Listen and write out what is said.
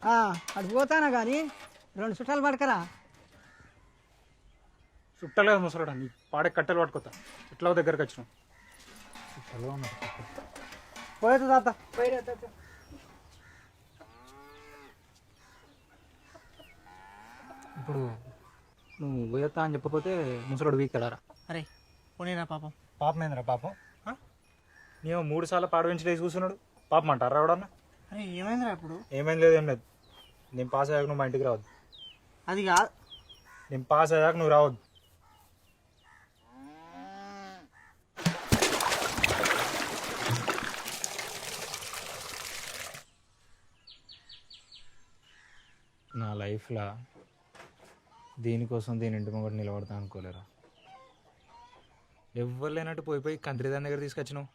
అటు పోతానా కానీ 2 చుట్టాలు పడకరా. చుట్టాలు కదా ముసలాడా, నీ పాడే కట్టెలు పట్టుకోతా. ఎట్లా దగ్గరకు వచ్చినావు? చుట్టాలు ఉన్నారు. పోయేది తాత పోయి ఇప్పుడు నువ్వు పోయేస్తా అని చెప్పకపోతే ముసలాడు వీక్తాడారా? అరే పోనీరా పాపం. పాపం ఏందిరా పాపం? నేను 3 సార్లు పాడవించి లేచి కూర్చున్నాడు, పాపం అంటారా ఎవడన్నా? అరే ఏమైందిరా ఇప్పుడు? ఏమైంది లేదు, ఏం లేదు. నేను పాస్ అయ్యాక నువ్వు మా ఇంటికి రావద్దు. అది కాదు, నేను పాస్ అయ్యాక నువ్వు రావద్దు. నా లైఫ్లో దీనికోసం దీని ఇంటి ముంగట నిలబడతా అనుకోలేరా. ఎవ్వరు లేనట్టు పోయి కంత్రి దాని దగ్గర తీసుకొచ్చినావు.